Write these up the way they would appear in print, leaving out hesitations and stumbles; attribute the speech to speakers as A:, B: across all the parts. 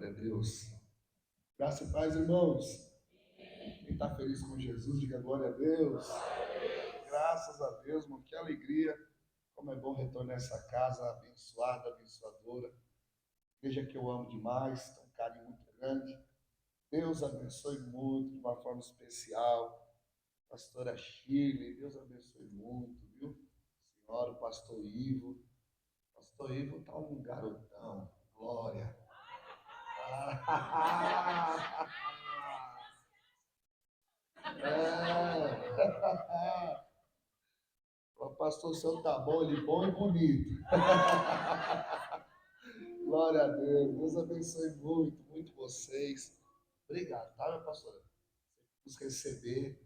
A: Glória a Deus. Graça e paz, irmãos. Quem está feliz com Jesus, diga glória a Deus. Graças a Deus, irmão. Que alegria. Como é bom retornar a essa casa abençoada, abençoadora. Igreja que eu amo demais, tem um carinho muito grande. Deus abençoe muito, de uma forma especial. Pastora Shirley, Deus abençoe muito, viu? Senhora, o pastor Ivo. Pastor Ivo está um garotão. Glória. O pastor Santo tá bom, ele bom e bonito. Glória a Deus. Deus abençoe muito, muito vocês. Obrigado, tá, minha pastora? Nos receber.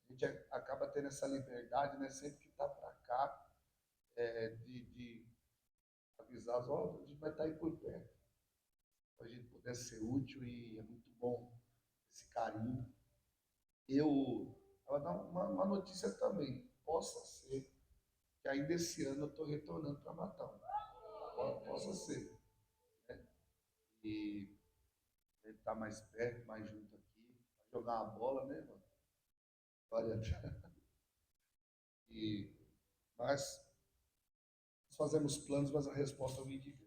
A: A gente acaba tendo essa liberdade, né? Sempre que tá para cá, de avisar, ó, a gente vai estar aí por perto. Para a gente puder ser útil e é muito bom esse carinho. Eu vou dar uma notícia também. Possa ser que ainda esse ano eu estou retornando para Matão. Possa ser. Né? E ele está mais perto, mais junto aqui. Vai jogar uma bola, né, mano? Glória a Deus. E, mas nós fazemos planos, mas a resposta vem de Deus.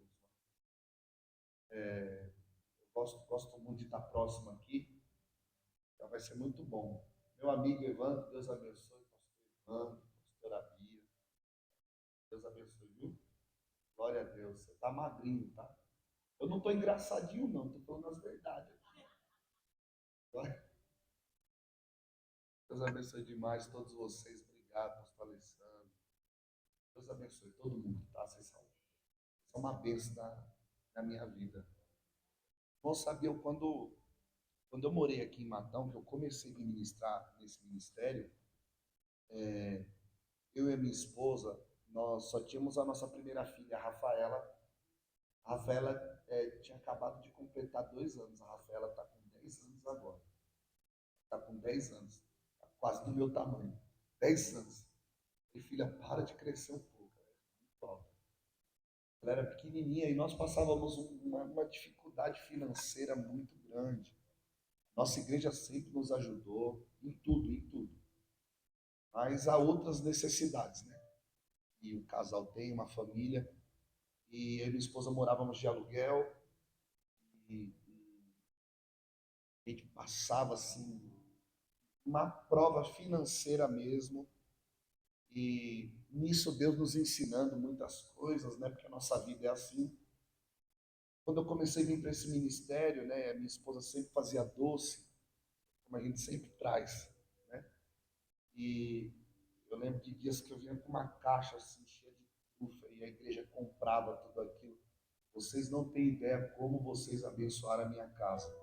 A: Eu gosto muito de estar próximo aqui. Então vai ser muito bom. Meu amigo Evandro, Deus abençoe. Pastor Evandro, pastora Bia. Deus abençoe, viu? Glória a Deus. Você está magrinho, tá? Eu não estou engraçadinho, não. Estou falando as verdades aqui. Glória. Deus abençoe demais todos vocês. Obrigado, pastor Alessandro. Deus abençoe todo mundo, tá? Vocês são uma bênção na minha vida. Bom, sabia, quando eu morei aqui em Matão, que eu comecei a ministrar nesse ministério, eu e a minha esposa, nós só tínhamos a nossa primeira filha, a Rafaela. A Rafaela tinha acabado de completar 2 anos. A Rafaela está com 10 anos agora. Está com 10 anos. Tá quase do meu tamanho. 10 anos. E filha, para de crescer um pouco. Muito alto. Ela era pequenininha e nós passávamos uma dificuldade financeira muito grande. Nossa igreja sempre nos ajudou em tudo, em tudo. Mas há outras necessidades, né? E o casal tem uma família. E eu e minha esposa morávamos de aluguel. E a gente passava assim uma prova financeira mesmo. E nisso Deus nos ensinando muitas coisas, né? Porque a nossa vida é assim. Quando eu comecei a vir para esse ministério, né? A minha esposa sempre fazia doce, como a gente sempre traz, né? E eu lembro de dias que eu vinha com uma caixa assim cheia de trufa e a igreja comprava tudo aquilo. Vocês não têm ideia como vocês abençoaram a minha casa.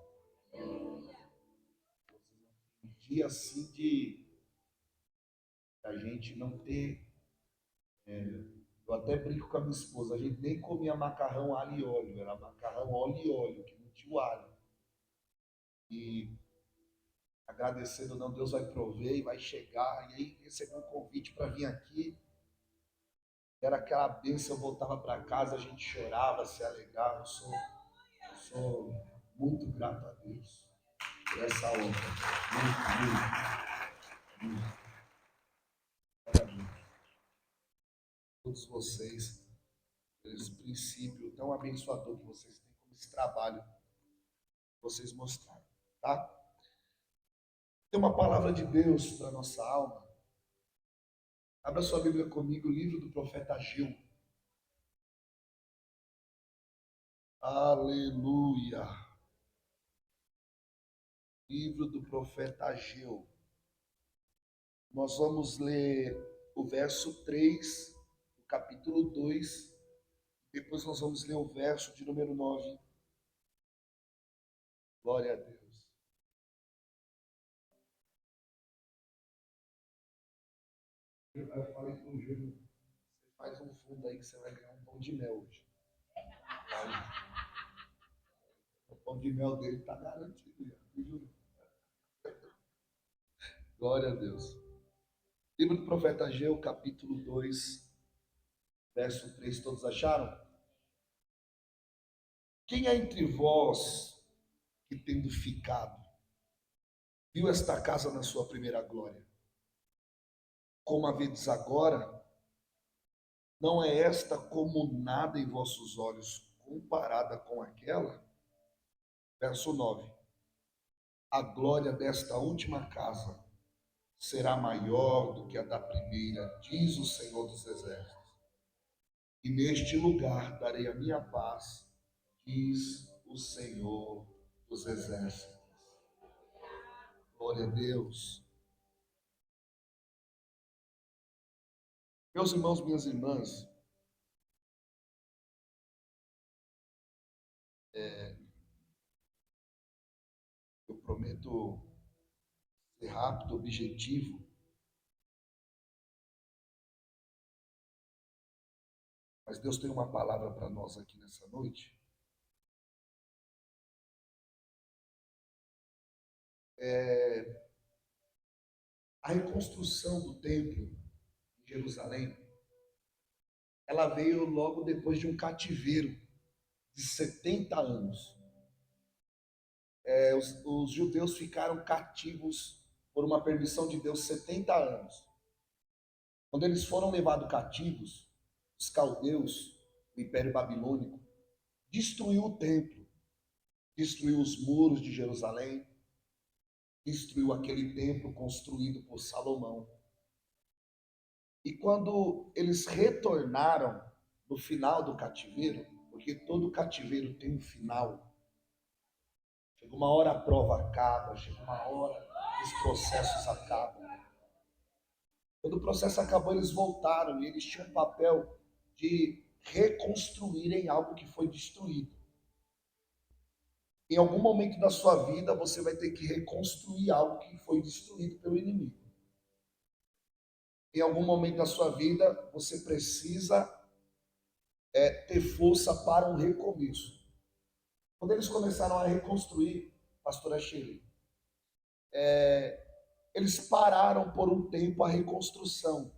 A: Um dia assim de a gente não ter. Eu até brinco com a minha esposa, a gente nem comia macarrão alho e óleo, era macarrão óleo e óleo, que não tinha o alho. E agradecendo, não, Deus vai prover e vai chegar. E aí recebi um convite para vir aqui. Era aquela bênção, eu voltava para casa, a gente chorava, se alegrava. Eu sou muito grato a Deus por essa honra. Muito, muito, muito. Todos vocês, por esse princípio tão abençoador que vocês têm, como esse trabalho que vocês mostraram, tá? Tem uma palavra de Deus para a nossa alma. Abra sua Bíblia comigo, o livro do profeta Ageu. Aleluia. Livro do profeta Ageu. Nós vamos ler o verso 3, do capítulo 2. Depois nós vamos ler o verso de número 9. Glória a Deus. Eu falei com o Júlio, você faz um fundo aí que você vai ganhar um pão de mel hoje. O pão de mel dele está garantido, já, viu, Júlio? Glória a Deus. Livro do profeta Ageu, capítulo 2, verso 3. Todos acharam? Quem é entre vós que, tendo ficado, viu esta casa na sua primeira glória? Como a vedes agora, não é esta como nada em vossos olhos, comparada com aquela? Verso 9. A glória desta última casa será maior do que a da primeira, diz o Senhor dos Exércitos. E neste lugar darei a minha paz, diz o Senhor dos Exércitos. Glória a Deus. Meus irmãos, minhas irmãs, eu prometo ser rápido, objetivo, mas Deus tem uma palavra para nós aqui nessa noite. A reconstrução do templo em Jerusalém, ela veio logo depois de um cativeiro de 70 anos. Os judeus ficaram cativos por uma permissão de Deus 70 anos. Quando eles foram levados cativos, os caldeus, o Império Babilônico, destruiu o templo, destruiu os muros de Jerusalém, destruiu aquele templo construído por Salomão. E quando eles retornaram no final do cativeiro, porque todo cativeiro tem um final, chega uma hora a prova acaba, chega uma hora os processos acabam. Quando o processo acabou, eles voltaram e eles tinham um papel de reconstruírem algo que foi destruído. Em algum momento da sua vida, você vai ter que reconstruir algo que foi destruído pelo inimigo. Em algum momento da sua vida, você precisa ter força para um recomeço. Quando eles começaram a reconstruir, pastora Shirley, eles pararam por um tempo a reconstrução.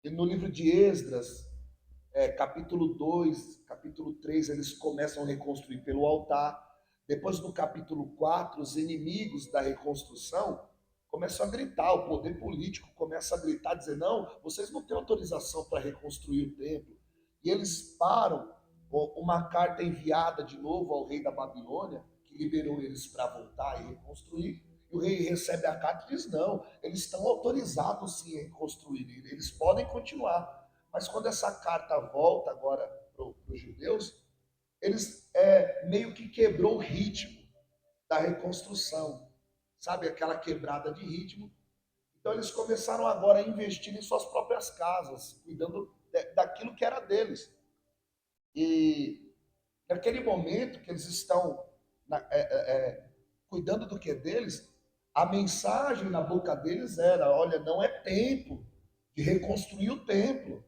A: E no livro de Esdras, capítulo 2, capítulo 3, eles começam a reconstruir pelo altar. Depois, no capítulo 4, os inimigos da reconstrução começam a gritar, o poder político começa a gritar, dizer, não, vocês não têm autorização para reconstruir o templo. E eles param, uma carta enviada de novo ao rei da Babilônia, que liberou eles para voltar e reconstruir. E o rei recebe a carta e diz, não, eles estão autorizados sim a reconstruir, eles podem continuar. Mas quando essa carta volta agora para os judeus, eles meio que quebrou o ritmo da reconstrução. Sabe, aquela quebrada de ritmo. Então eles começaram agora a investir em suas próprias casas, cuidando daquilo que era deles. E naquele momento que eles estão cuidando do que é deles, a mensagem na boca deles era, olha, não é tempo de reconstruir o templo.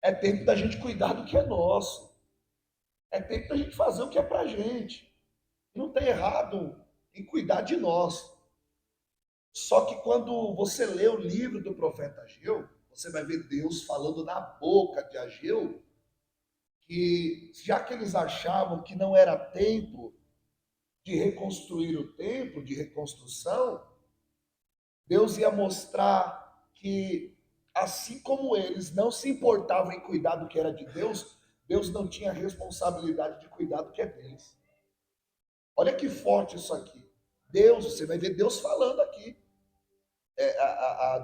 A: É tempo da gente cuidar do que é nosso. É tempo da gente fazer o que é pra gente. Não tem errado em cuidar de nós. Só que quando você lê o livro do profeta Ageu, você vai ver Deus falando na boca de Ageu que, já que eles achavam que não era tempo de reconstruir o templo, de reconstrução, Deus ia mostrar que, assim como eles não se importavam em cuidar do que era de Deus, Deus não tinha a responsabilidade de cuidar do que é deles. Olha que forte isso aqui. Deus, você vai ver Deus falando aqui.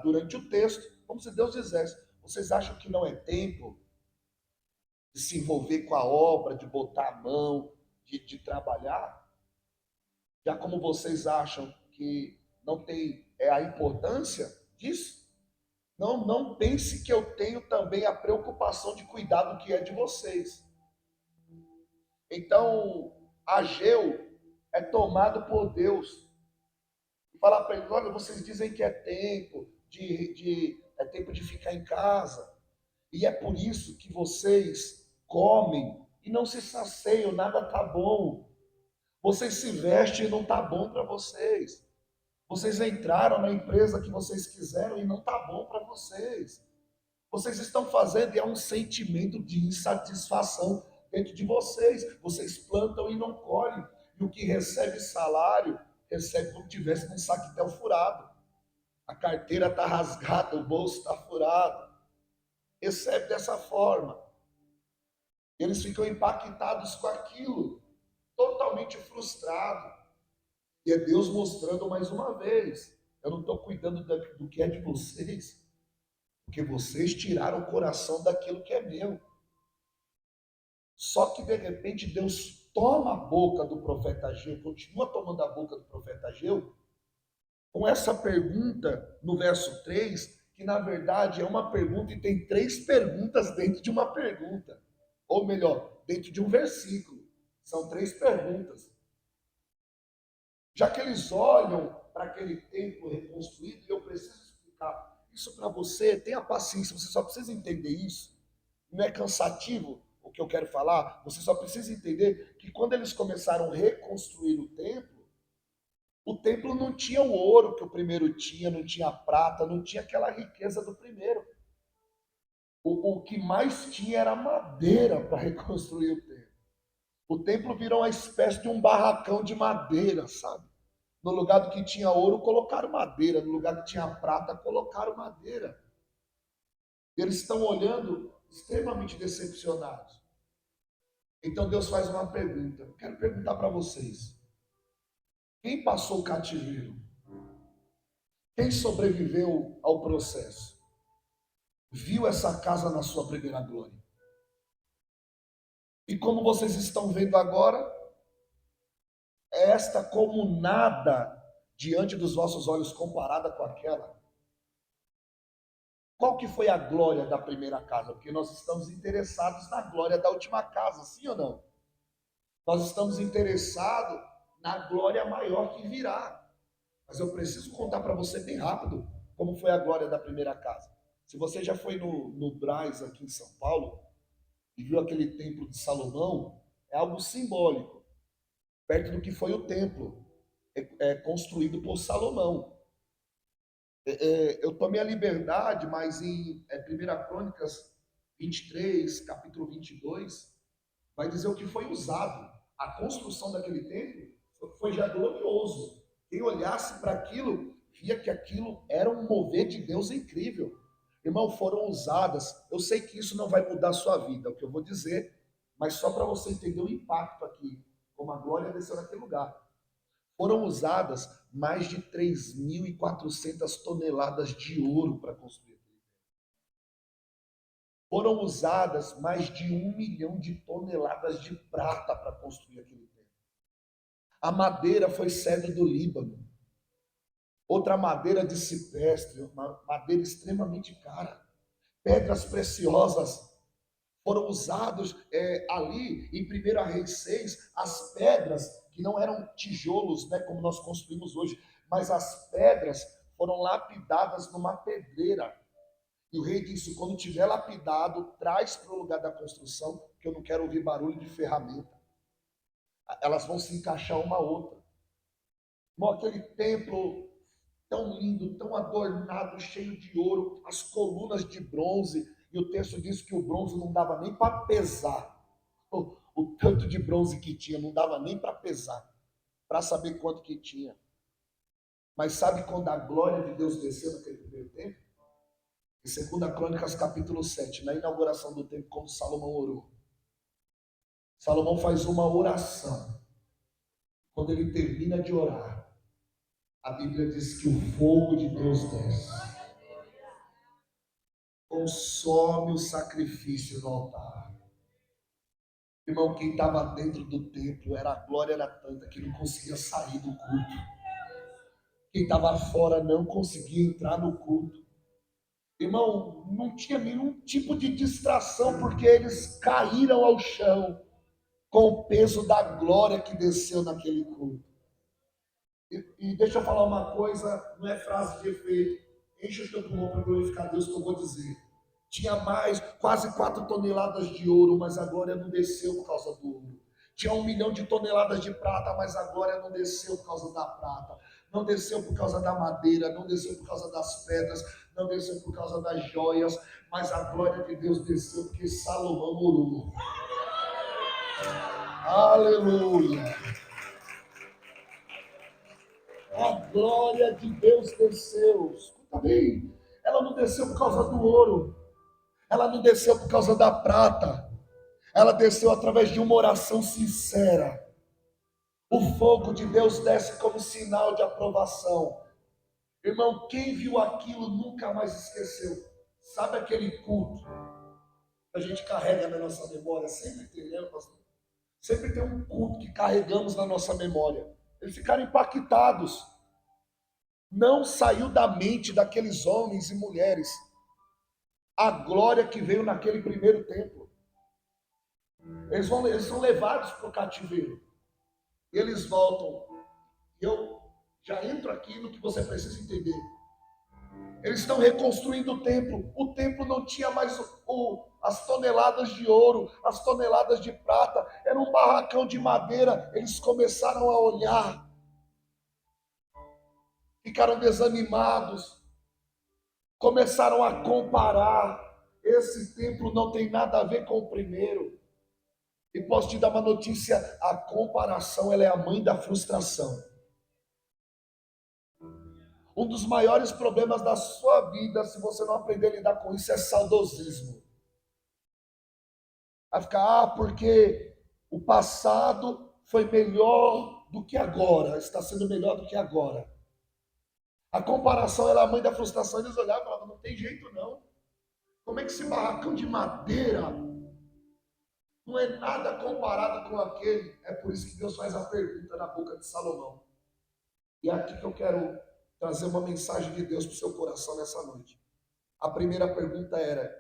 A: Durante o texto, como se Deus dissesse, vocês acham que não é tempo de se envolver com a obra, de botar a mão, de trabalhar? Já como vocês acham que não tem a importância disso, não pense que eu tenho também a preocupação de cuidar do que é de vocês. Então, Ageu é tomado por Deus e falar para eles, olha, vocês dizem que é tempo é tempo de ficar em casa, e é por isso que vocês comem e não se saciam, nada tá bom. Vocês se vestem e não tá bom para vocês. Vocês entraram na empresa que vocês quiseram e não tá bom para vocês. Vocês estão fazendo e é um sentimento de insatisfação dentro de vocês. Vocês plantam e não colhem. E o que recebe salário, recebe como tivesse num saquetel furado. A carteira está rasgada, o bolso está furado. Recebe dessa forma. Eles ficam impactados com aquilo, totalmente frustrados. E é Deus mostrando mais uma vez: eu não estou cuidando do que é de vocês, porque vocês tiraram o coração daquilo que é meu. Só que de repente Deus toma a boca do profeta Ageu, continua tomando a boca do profeta Ageu, com essa pergunta no verso 3, que na verdade é uma pergunta e tem três perguntas dentro de uma pergunta. Ou melhor, dentro de um versículo. São três perguntas. Já que eles olham para aquele templo reconstruído, e eu preciso explicar isso para você, tenha paciência, você só precisa entender isso. Não é cansativo o que eu quero falar, você só precisa entender que quando eles começaram a reconstruir o templo não tinha o ouro que o primeiro tinha, não tinha a prata, não tinha aquela riqueza do primeiro. O que mais tinha era madeira para reconstruir o templo. O templo virou uma espécie de um barracão de madeira, sabe? No lugar do que tinha ouro, colocaram madeira. No lugar que tinha prata, colocaram madeira. Eles estão olhando extremamente decepcionados. Então Deus faz uma pergunta. Eu quero perguntar para vocês. Quem passou o cativeiro? Quem sobreviveu ao processo? Viu essa casa na sua primeira glória? E como vocês estão vendo agora, é esta como nada diante dos vossos olhos comparada com aquela. Qual que foi a glória da primeira casa? Porque nós estamos interessados na glória da última casa, sim ou não? Nós estamos interessados na glória maior que virá. Mas eu preciso contar para você bem rápido como foi a glória da primeira casa. Se você já foi no Brás aqui em São Paulo e viu aquele templo de Salomão, é algo simbólico, perto do que foi o templo construído por Salomão. Eu tomei a liberdade, mas em 1 Crônicas 23, capítulo 22, vai dizer o que foi usado. A construção daquele templo foi já glorioso. Quem olhasse para aquilo, via que aquilo era um mover de Deus incrível. Irmão, foram usadas, eu sei que isso não vai mudar a sua vida, é o que eu vou dizer, mas só para você entender o impacto aqui, como a glória desceu naquele lugar. Foram usadas mais de 3.400 toneladas de ouro para construir. Foram usadas mais de 1 milhão de toneladas de prata para construir aquele templo. A madeira foi cedro do Líbano. Outra madeira de ciprestre, uma madeira extremamente cara. Pedras preciosas foram usadas ali em 1 Reis 6, as pedras que não eram tijolos, né, como nós construímos hoje, mas as pedras foram lapidadas numa pedreira. E o rei disse: quando tiver lapidado, traz para o lugar da construção, que eu não quero ouvir barulho de ferramenta. Elas vão se encaixar uma a outra. Irmão, aquele templo tão lindo, tão adornado, cheio de ouro, as colunas de bronze, e o texto diz que o bronze não dava nem para pesar. O tanto de bronze que tinha, não dava nem para pesar, para saber quanto que tinha. Mas sabe quando a glória de Deus desceu naquele primeiro templo? Em 2 Crônicas, capítulo 7, na inauguração do templo, como Salomão orou. Salomão faz uma oração. Quando ele termina de orar, a Bíblia diz que o fogo de Deus desce, consome o sacrifício no altar. Irmão, quem estava dentro do templo, a glória era tanta que não conseguia sair do culto. Quem estava fora não conseguia entrar no culto. Irmão, não tinha nenhum tipo de distração, porque eles caíram ao chão com o peso da glória que desceu naquele culto. E deixa eu falar uma coisa, não é frase de efeito. Enche o teu pulmão para glorificar Deus, que eu vou dizer. Tinha mais, quase 4 toneladas de ouro, mas a glória não desceu por causa do ouro. Tinha 1 milhão de toneladas de prata, mas a glória não desceu por causa da prata. Não desceu por causa da madeira, não desceu por causa das pedras, não desceu por causa das joias, mas a glória de Deus desceu porque Salomão orou. Aleluia. A glória de Deus desceu. Escuta bem. Ela não desceu por causa do ouro. Ela não desceu por causa da prata. Ela desceu através de uma oração sincera. O fogo de Deus desce como sinal de aprovação. Irmão, quem viu aquilo nunca mais esqueceu. Sabe aquele culto que a gente carrega na nossa memória? Sempre tem, né, pastor? Sempre tem um culto que carregamos na nossa memória. Eles ficaram impactados. Não saiu da mente daqueles homens e mulheres a glória que veio naquele primeiro templo. Eles são levados para o cativeiro. E eles voltam. Eu já entro aqui no que você precisa entender. Eles estão reconstruindo o templo. O templo não tinha mais as toneladas de ouro, as toneladas de prata. Era um barracão de madeira. Eles começaram a olhar. Ficaram desanimados. Começaram a comparar. Esse templo não tem nada a ver com o primeiro. E posso te dar uma notícia: a comparação ela é a mãe da frustração. Um dos maiores problemas da sua vida, se você não aprender a lidar com isso, é saudosismo. Vai ficar, porque o passado foi melhor do que agora, está sendo melhor do que agora. A comparação ela é a mãe da frustração. Eles olhavam e falavam: não tem jeito não. Como é que esse barracão de madeira não é nada comparado com aquele? É por isso que Deus faz a pergunta na boca de Salomão. E é aqui que eu quero trazer uma mensagem de Deus para o seu coração nessa noite. A primeira pergunta era: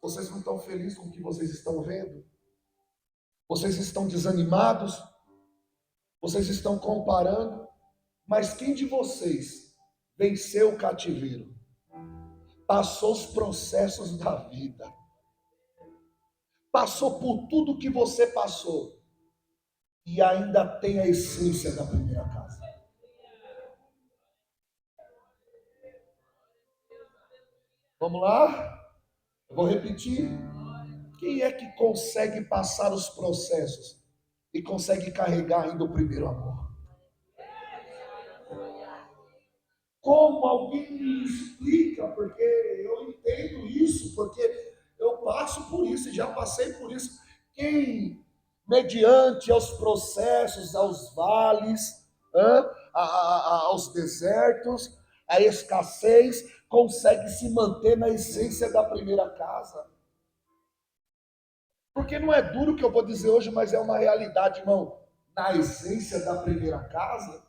A: vocês não estão felizes com o que vocês estão vendo? Vocês estão desanimados? Vocês estão comparando? Mas quem de vocês venceu o cativeiro? Passou os processos da vida? Passou por tudo que você passou? E ainda tem a essência da primeira casa? Vamos lá? Eu vou repetir. Quem é que consegue passar os processos e consegue carregar ainda o primeiro amor? Como alguém me explica? Porque eu entendo isso, porque eu passo por isso e já passei por isso. Quem, mediante aos processos, aos vales, aos desertos, à escassez, consegue se manter na essência da primeira casa? Porque não é duro o que eu vou dizer hoje, mas é uma realidade, irmão. Na essência da primeira casa,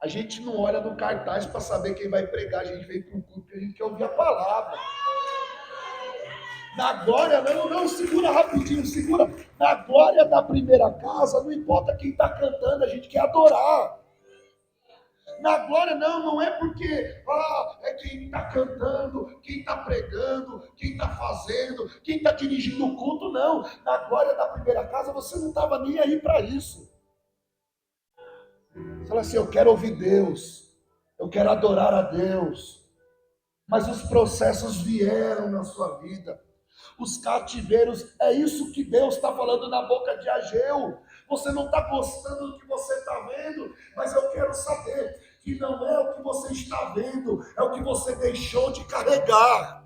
A: a gente não olha no cartaz para saber quem vai pregar. A gente vem para o culto porque a gente quer ouvir a palavra. Na glória, não, não, segura rapidinho, segura. Na glória da primeira casa, não importa quem está cantando, a gente quer adorar. Na glória, não, não é porque é quem está cantando, quem está pregando, quem está fazendo, quem está dirigindo o culto, não. Na glória da primeira casa, você não estava nem aí para isso. Você fala assim: eu quero ouvir Deus, eu quero adorar a Deus. Mas os processos vieram na sua vida. Os cativeiros, é isso que Deus está falando na boca de Ageu. Você não está gostando do que você está vendo, mas eu quero saber que não é o que você está vendo, é o que você deixou de carregar.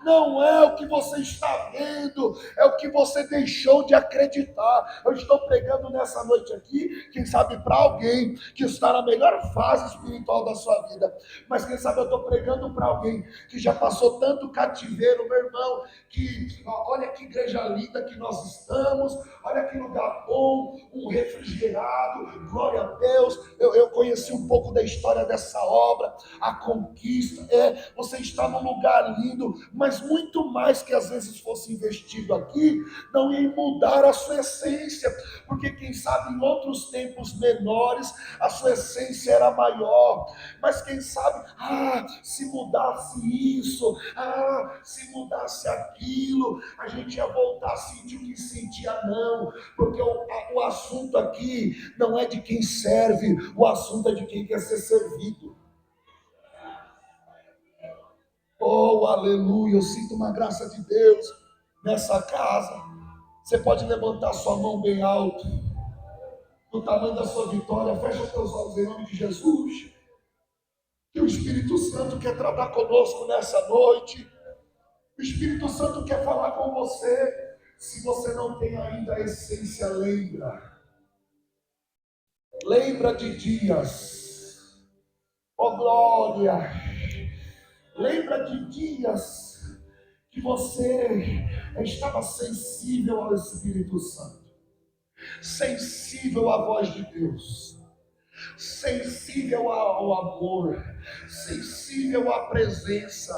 A: Não é o que você está vendo, é o que você deixou de acreditar. Eu estou pregando nessa noite aqui, quem sabe para alguém que está na melhor fase espiritual da sua vida, mas quem sabe eu estou pregando para alguém que já passou tanto cativeiro, meu irmão, que olha que igreja linda que nós estamos, olha que lugar bom, um refrigerado, glória a Deus. Eu conheci um pouco da história dessa obra, a conquista, você está num lugar lindo, mas muito mais que às vezes fosse investido aqui, não ia mudar a sua essência, porque quem sabe em outros tempos menores, a sua essência era maior, mas quem sabe, se mudasse isso, se mudasse aquilo, a gente ia voltar a sentir o que sentia, não, porque o assunto aqui não é de quem serve, o assunto é de quem quer ser servido. Oh, aleluia, eu sinto uma graça de Deus nessa casa. Você pode levantar sua mão bem alto, no tamanho da sua vitória. Fecha os teus olhos em nome de Jesus. Que o Espírito Santo quer tratar conosco nessa noite. O Espírito Santo quer falar com você. Se você não tem ainda a essência, lembra. Lembra de dias. Oh glória. Lembra de dias que você estava sensível ao Espírito Santo. Sensível à voz de Deus. Sensível ao amor, sensível à presença.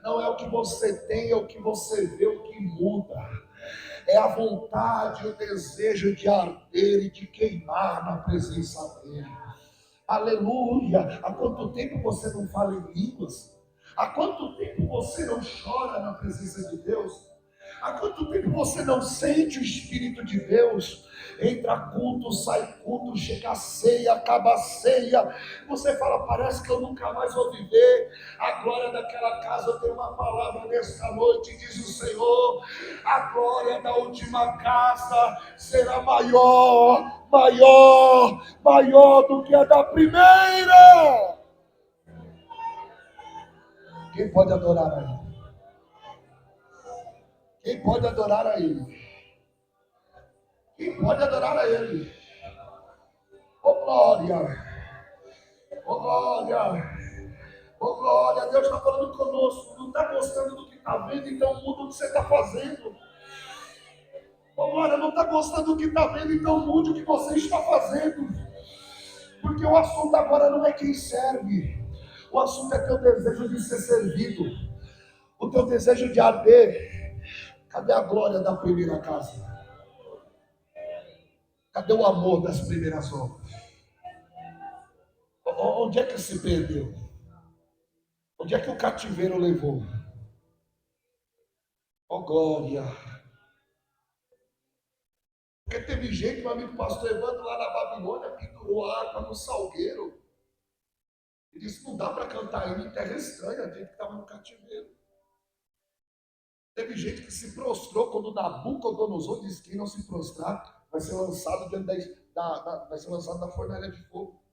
A: Não é o que você tem, é o que você vê, o que muda. É a vontade, o desejo de arder e de queimar na presença dele. Aleluia! Há quanto tempo você não fala em línguas? Há quanto tempo você não chora na presença de Deus? Há quanto tempo você não sente o Espírito de Deus? Entra culto, sai culto, chega a ceia, acaba a ceia. Você fala, parece que eu nunca mais vou viver. A glória daquela casa, eu tenho uma palavra nesta noite, diz o Senhor. A glória da última casa será maior, maior, maior do que a da primeira. Quem pode adorar a Ele? Quem pode adorar a Ele? Quem pode adorar a Ele? Oh glória! Oh glória! Oh glória! Deus está falando conosco. Não está gostando do que está vendo, então muda o que você está fazendo. Oh glória! Não está gostando do que está vendo, então mude o que você está fazendo. Porque o assunto agora não é quem serve. O assunto é teu desejo de ser servido. O teu desejo de arder. Cadê a glória da primeira casa? Cadê o amor das primeiras obras? Onde é que se perdeu? Onde é que o cativeiro levou? Oh glória! Porque teve gente, meu amigo pastor Evandro, lá na Babilônia, pendurou a harpa no salgueiro. E disse, não dá para cantar ainda em terra estranha, a gente que estava no cativeiro. Teve gente que se prostrou quando Nabucodonosor disse que quem não se prostrar vai ser lançado diante vai ser lançado na fornalha de fogo.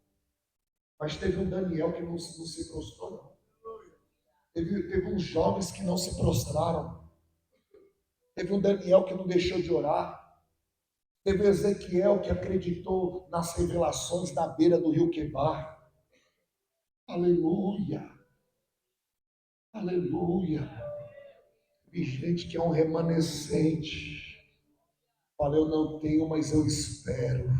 A: Mas teve um Daniel que não se prostrou, não. Teve uns jovens que não se prostraram. Teve um Daniel que não deixou de orar. Teve Ezequiel que acreditou nas revelações na beira do rio Quebar. Aleluia. Aleluia. Vi gente que é um remanescente. Fala, eu não tenho, mas eu espero.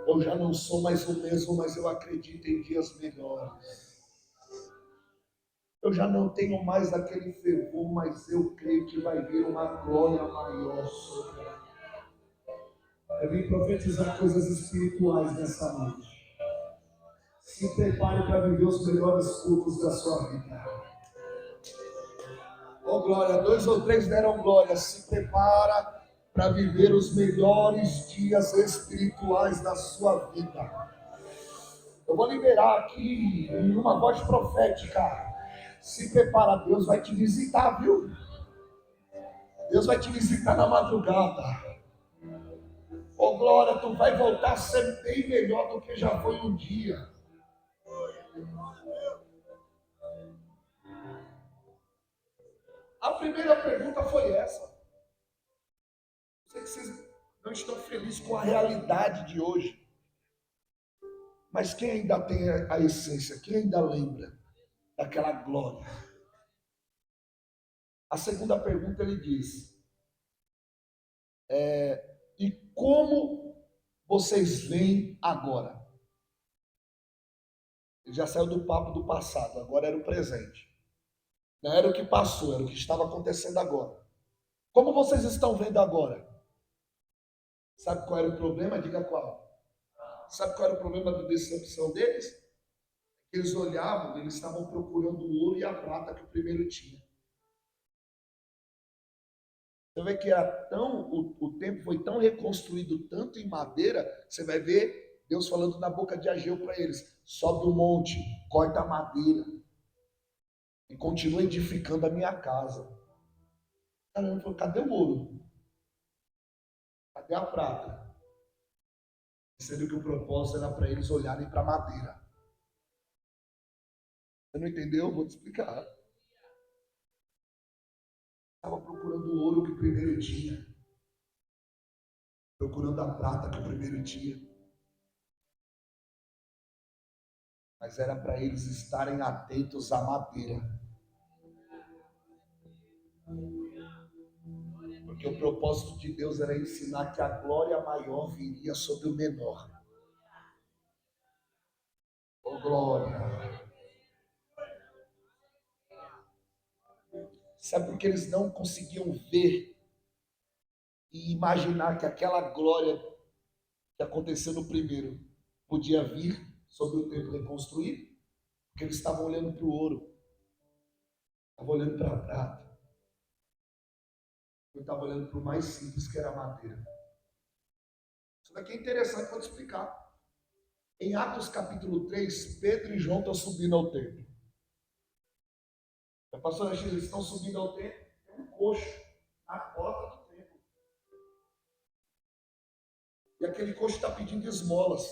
A: Eu já não sou mais o mesmo, mas eu acredito em dias melhores. Eu já não tenho mais aquele fervor, mas eu creio que vai vir uma glória maior sobre mim. Eu vim profetizar coisas espirituais nessa noite. Se prepare para viver os melhores cultos da sua vida. Oh glória, 2 ou 3 deram glória. Se prepara para viver os melhores dias espirituais da sua vida. Eu vou liberar aqui em uma voz profética. Se prepara, Deus vai te visitar, viu? Deus vai te visitar na madrugada. Oh glória, tu vai voltar a ser bem melhor do que já foi um dia. A primeira pergunta foi essa. Eu sei que vocês não estão felizes com a realidade de hoje. Mas quem ainda tem a essência? Quem ainda lembra daquela glória? A segunda pergunta ele diz: e como vocês veem agora? Ele já saiu do papo do passado, agora era o presente. Não era o que passou, era o que estava acontecendo agora. Como vocês estão vendo agora? Sabe qual era o problema? Diga qual. Sabe qual era o problema da decepção deles? Eles olhavam, eles estavam procurando o ouro e a prata que o primeiro tinha. Você vê que o templo foi tão reconstruído, tanto em madeira, você vai ver Deus falando na boca de Ageu para eles: sobe o monte, corta a madeira e continua edificando a minha casa. Caramba, falou, cadê o ouro? Cadê a prata? Sendo que o propósito era para eles olharem para a madeira. Você não entendeu? Vou te explicar. Estava procurando o ouro que o primeiro tinha. Procurando a prata que o primeiro tinha. Mas era para eles estarem atentos à madeira. Porque o propósito de Deus era ensinar que a glória maior viria sobre o menor. Oh, glória! Sabe por que eles não conseguiam ver e imaginar que aquela glória que aconteceu no primeiro podia vir sobre o templo reconstruído? Porque eles estavam olhando para o ouro, estavam olhando para a prata, eu estava olhando para o mais simples, que era a madeira. Isso daqui é interessante, vou te explicar. Em Atos capítulo 3, Pedro e João estão subindo ao templo. A pastora X, eles estão subindo ao templo, tem um coxo na porta do templo. E aquele coxo está pedindo esmolas.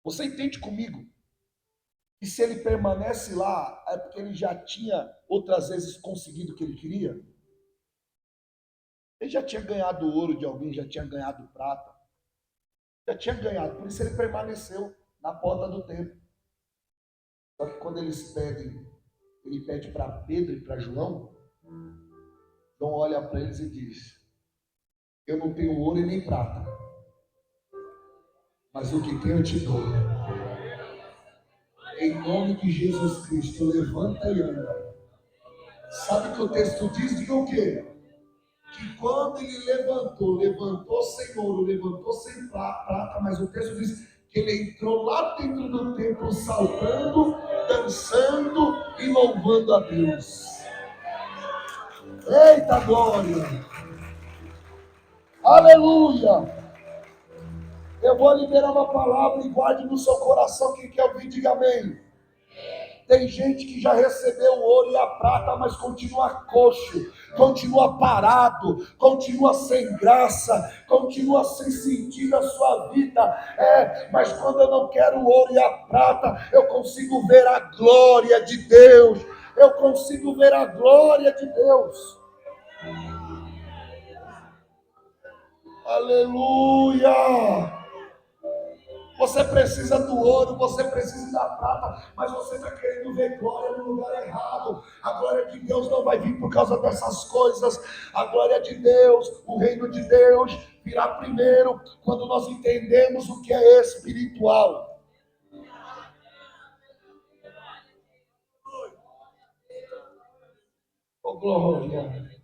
A: Você entende comigo? E se ele permanece lá, é porque ele já tinha outras vezes conseguido o que ele queria? Ele já tinha ganhado ouro de alguém, já tinha ganhado prata, já tinha ganhado, por isso ele permaneceu na porta do templo. Só que quando eles pedem, ele pede para Pedro e para João, João olha para eles e diz: eu não tenho ouro e nem prata, mas o que tenho eu te dou. Em nome de Jesus Cristo, levanta e anda. Sabe que o texto diz de o quê? Que quando ele levantou sem ouro, levantou sem prata, mas o texto diz que ele entrou lá dentro do templo saltando, dançando e louvando a Deus. Eita glória! Aleluia! Eu vou liberar uma palavra e guarde no seu coração. Quem quer ouvir, diga amém. Tem gente que já recebeu o ouro e a prata, mas continua coxo, continua parado, continua sem graça, continua sem sentido a sua vida. Mas quando eu não quero o ouro e a prata, eu consigo ver a glória de Deus. Eu consigo ver a glória de Deus. Aleluia! Você precisa do ouro, você precisa da prata, mas você está querendo ver glória no lugar errado. A glória de Deus não vai vir por causa dessas coisas. A glória de Deus, o reino de Deus, virá primeiro quando nós entendemos o que é espiritual. Oh, glória!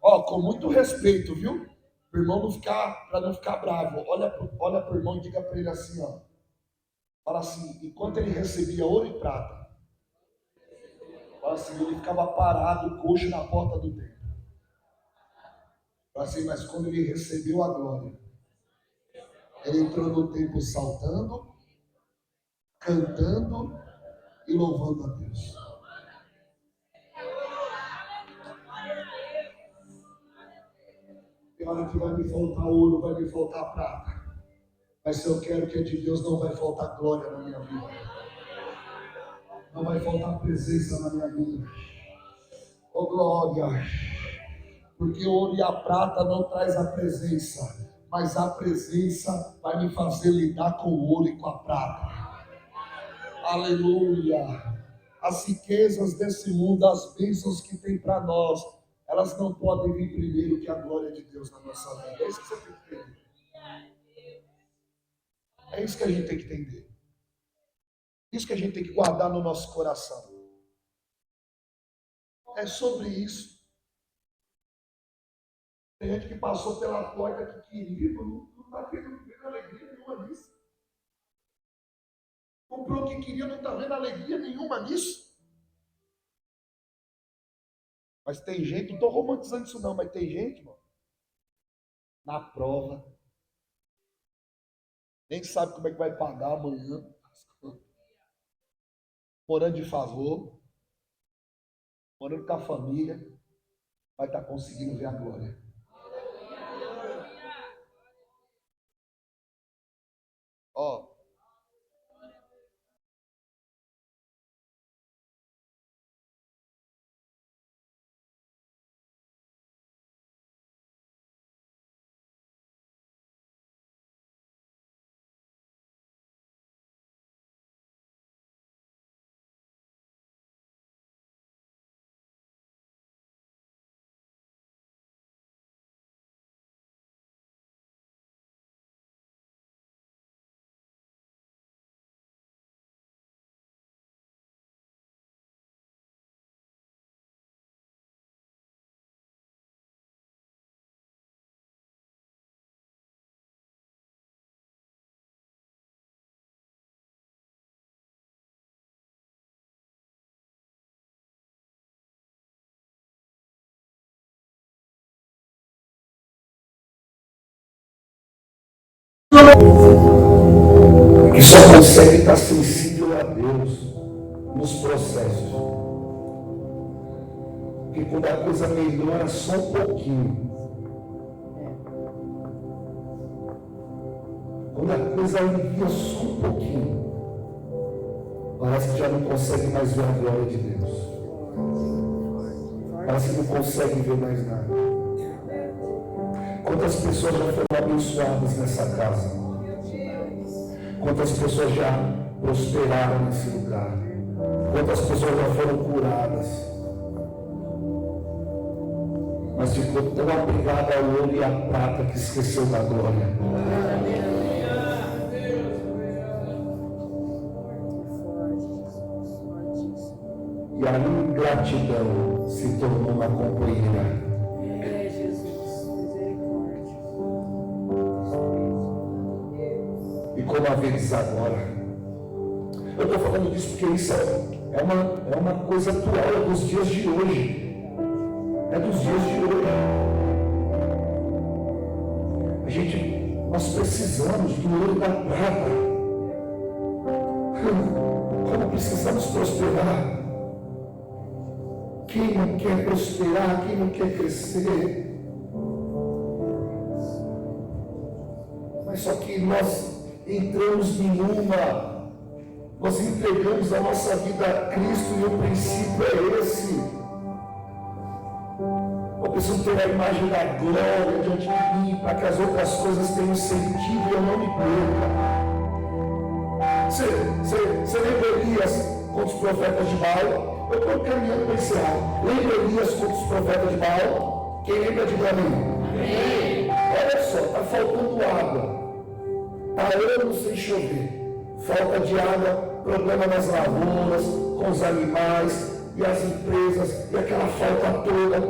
A: Ó, com muito respeito, viu? O irmão não ficar, para não ficar bravo. Olha para o irmão e diga para ele assim, ó. Fala assim, enquanto ele recebia ouro e prata, fala assim, ele ficava parado, coxo na porta do templo. Fala assim, mas quando ele recebeu a glória, ele entrou no templo saltando, cantando e louvando a Deus. Tem hora que vai me faltar ouro, vai me faltar prata. Mas se eu quero que é de Deus, não vai faltar glória na minha vida. Não vai faltar presença na minha vida. Oh glória! Porque o ouro e a prata não traz a presença, mas a presença vai me fazer lidar com o ouro e com a prata. Aleluia! As riquezas desse mundo, as bênçãos que tem para nós, elas não podem vir primeiro que a glória de Deus na nossa vida. É isso que você tem que entender. É isso que a gente tem que entender. Isso que a gente tem que guardar no nosso coração. É sobre isso. Tem gente que passou pela porta que queria, não está tendo alegria nenhuma nisso. Comprou o que queria, não está vendo alegria nenhuma nisso. Mas tem gente, não estou romantizando isso não, mas tem gente, mano, na prova, nem sabe como é que vai pagar amanhã, morando de favor, morando com a família, vai estar conseguindo ver a glória.
B: que só consegue estar sensível a Deus nos processos. Porque quando a coisa melhora só um pouquinho, quando a coisa alivia só um pouquinho, parece que já não consegue mais ver a glória de Deus. Parece que não consegue ver mais nada. Quantas pessoas já foram abençoadas nessa casa? Quantas pessoas já prosperaram nesse lugar? Quantas pessoas já foram curadas? Mas ficou tão apegada ao ouro e à prata que esqueceu da glória. E a ingratidão se tornou uma companheira. E como a vez agora. Eu estou falando disso porque isso é uma coisa atual, é dos dias de hoje. É dos dias de hoje. Nós precisamos do ouro e da prata. Como precisamos prosperar? Quem não quer prosperar? Quem não quer crescer? Mas só que nós entramos nós entregamos a nossa vida a Cristo e o princípio é esse. Eu preciso ter a imagem da glória diante de mim para que as outras coisas tenham sentido e eu não me perca. Você lembra Elias contra os profetas de Baal? Eu estou caminhando para encerrar. Lembra Elias contra os profetas de Baal? Quem lembra de mim? Amém. Olha só, está faltando água. Está anos sem chover. Falta de água, problema nas lavouras, com os animais e as empresas, e aquela falta toda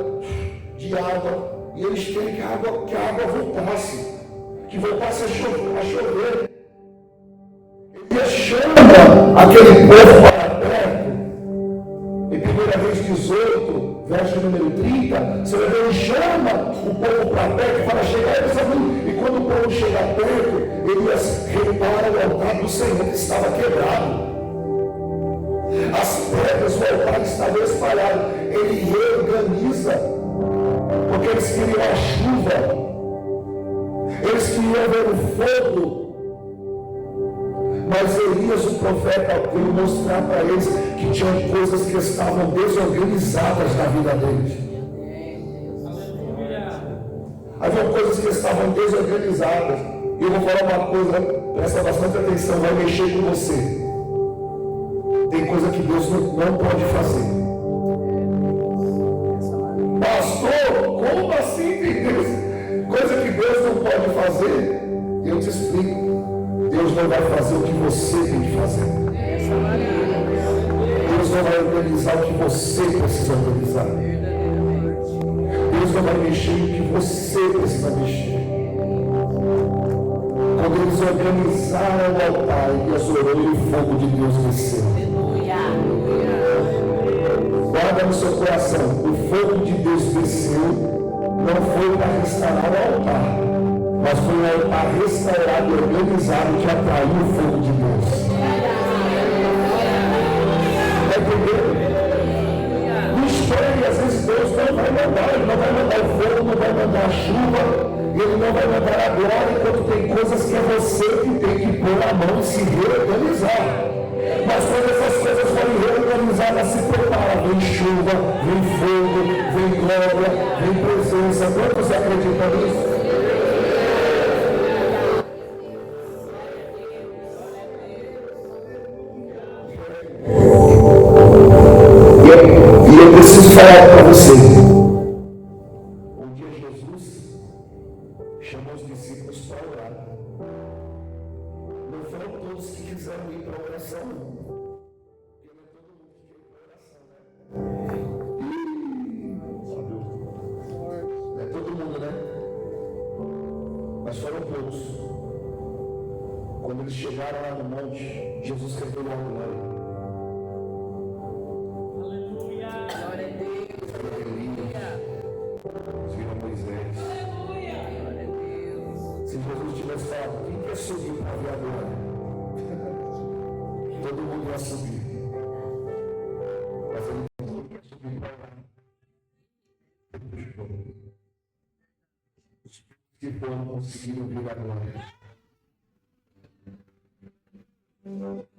B: de água. E eles querem que a água voltasse, que voltasse a chover. Ele chama aquele povo para perto. Em 1 Reis 18, verso número 30, você vai ver, ele chama o povo para perto e fala, chega aí, e quando o povo chega perto, Elias repara o altar do Senhor que estava quebrado. As pedras do altar estavam espalhadas. Ele reorganiza, porque eles queriam a chuva, eles queriam ver o fogo. Mas Elias, o profeta, veio mostrar para eles que tinham coisas que estavam desorganizadas na vida deles. Havia coisas que estavam desorganizadas. E eu vou falar uma coisa, presta bastante atenção, vai mexer com você. Tem coisa que Deus não pode fazer. Pastor, como assim tem Deus? Coisa que Deus não pode fazer? Eu te explico. Deus não vai fazer o que você tem que fazer. Deus não vai organizar o que você precisa organizar. Deus não vai mexer no que você precisa mexer. Quando eles organizaram o altar, Elias orou e o fogo de Deus desceu. Guarda no seu coração, o fogo de Deus desceu, não foi para restaurar o altar, mas foi um altar restaurado e organizado que atraiu o fogo de Deus. Está entendendo? Não espere, às vezes Deus não vai mandar, Ele não vai mandar o fogo, não vai mandar a chuva, Ele não vai mandar a glória, enquanto tem coisas que é você que tem que pôr a mão e se reorganizar. Mas quando essas coisas forem reorganizadas, se prepara, vem chuva, vem fogo, vem glória, vem presença. Quantos acreditam nisso? E eu preciso falar para você. Um dia Jesus chamou os discípulos para orar. Não foram todos que quiseram ir para a oração, não. Porque não é todo mundo que quer ir para a oração, né? Não é todo mundo, né? Mas foram poucos. Quando eles chegaram lá no monte, Jesus revelou a glória. falavam, quem quer subir para ver agora? Todo mundo ia subir. Mas ele não quer subir para lá. Os que foram conseguiram ver a glória. Amém.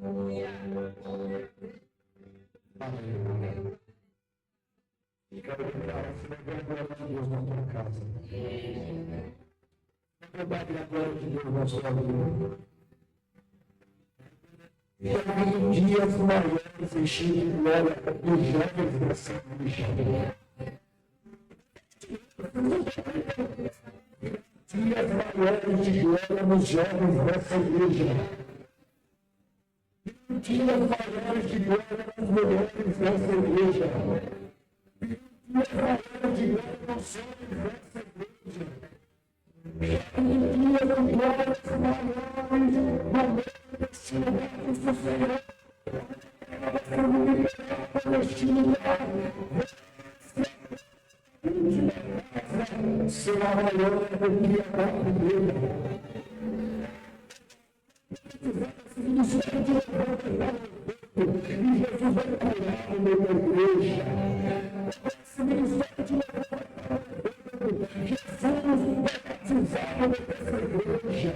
B: Quero lembrar, você vai ver a glória de Deus na tua casa. Vai ver a glória de Deus na sua vida. E havia dias maiores enchidos de glória dos jovens dessa igreja. Dias maiores de glória nos jovens dessa igreja. Dias maiores de glória nas mulheres dessa igreja. Dias maiores de glória nos jovens dessa igreja. Dias de glória maiores desse lugar do Senhor. Será maior do que a própria igreja. E Jesus vai curar no meio da igreja. Esse ministério de Jesus vai batizar no meio dessa igreja.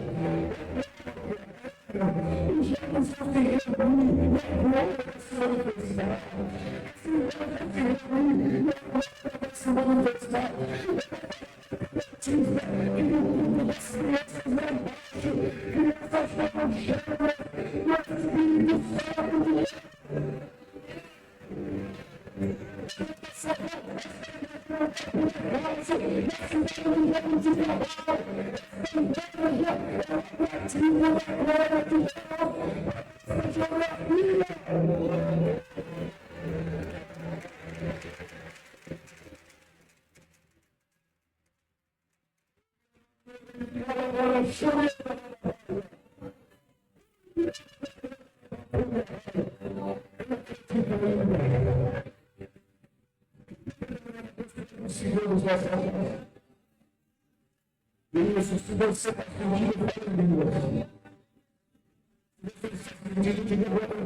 B: E Jesus vai se reunir na glória da sua manifestar. Jesus vai se reunir na glória da sua manifestar. E no mundo das crianças lá embaixo, crianças da manchada, no Espírito Santo de Deus. Isso, se você está pedindo para Deus, se você está pedindo de glória a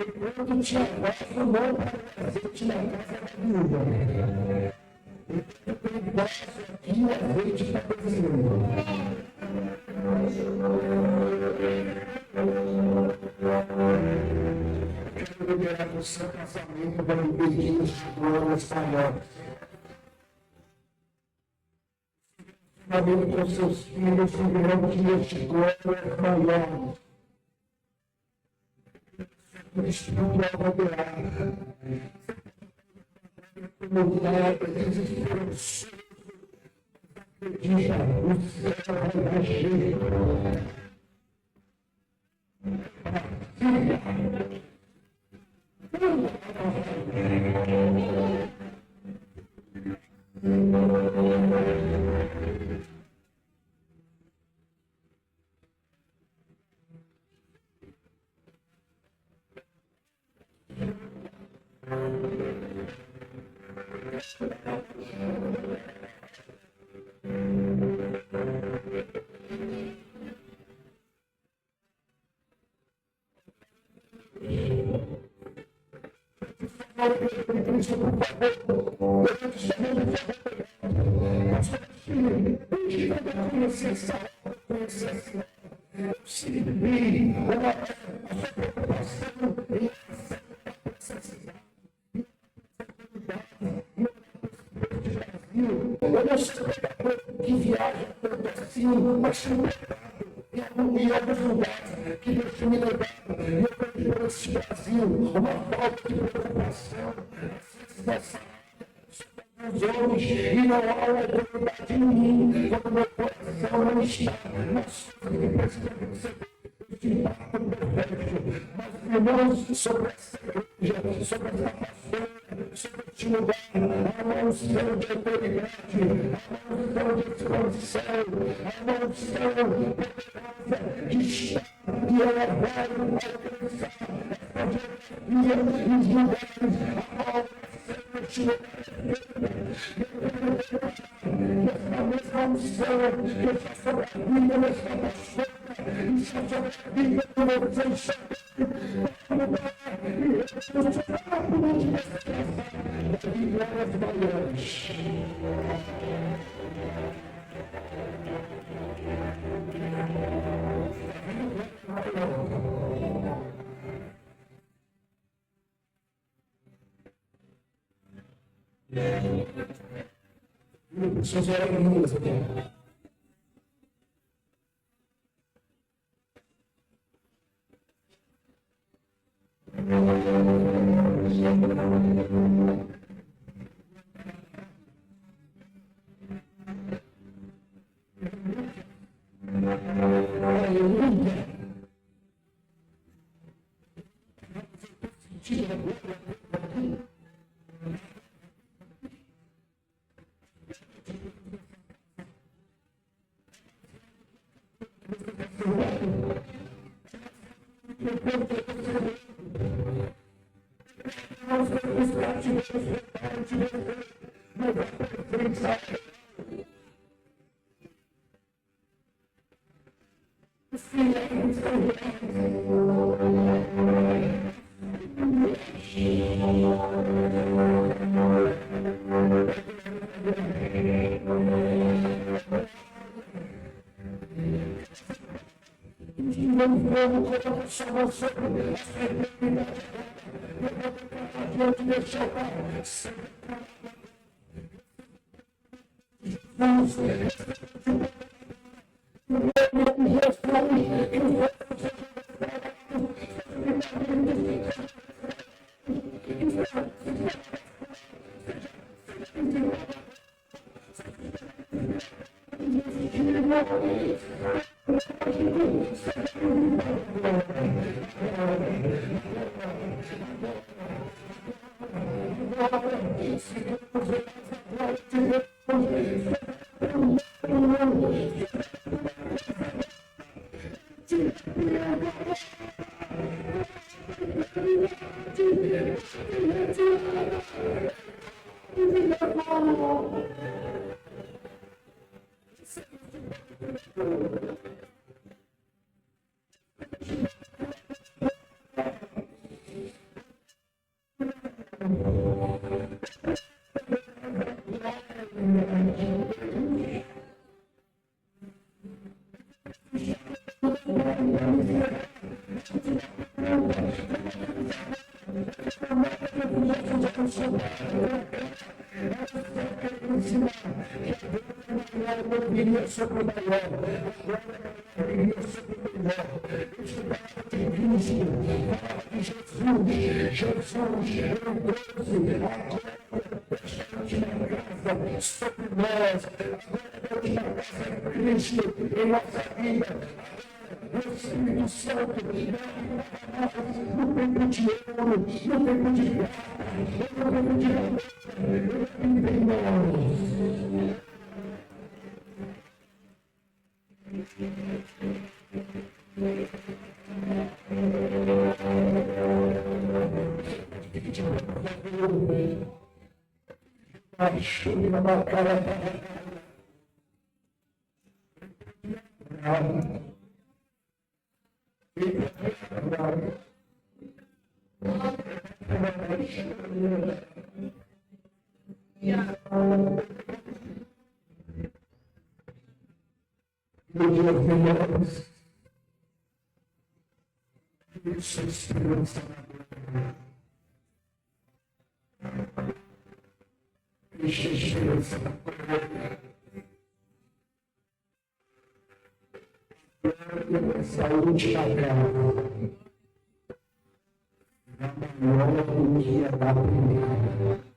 B: Enquanto tinha gosto, não para azeite na casa da viúva. Enquanto tem gosto aqui, o azeite está cozinhando. Quero liberar o seu casamento para impedir os planos falhosos. Casamento com seus filhos, liberando que este plano falhoso. O Espírito vai operar. Comunidade, desespero, acredita, o céu vai dar jeito. Eu não sou que viaja tanto assim, mas em alguns lugares que Deus me levava, e eu vejo por esse Brasil uma falta de preocupação, os homens, e não há uma autoridade em mim, quando meu coração não está nas coisas que precisam ser de impacto profético. Mas, irmãos, sobre essa igreja, sobre essa pastora, sobre este lugar, há uma unção de autoridade, há uma unção de expansão, há uma unção poderosa de estar e elevar, alcançar essa geografia e os lugares a qual este lugar essa mesma unção que está sobre a vida desta pastora, e está sobre a vida de vocês, e glórias maiores. Só já era línguas aqui. meu fogo, coloca o sabor sobre as eternidades. Eu te deixo sobre nós, Cristo em nossa vida. O Espírito Santo no tempo de ouro, no tempo de prata, no tempo de amor, em nós. Na cara saúde da terra, na maior dia da primeira.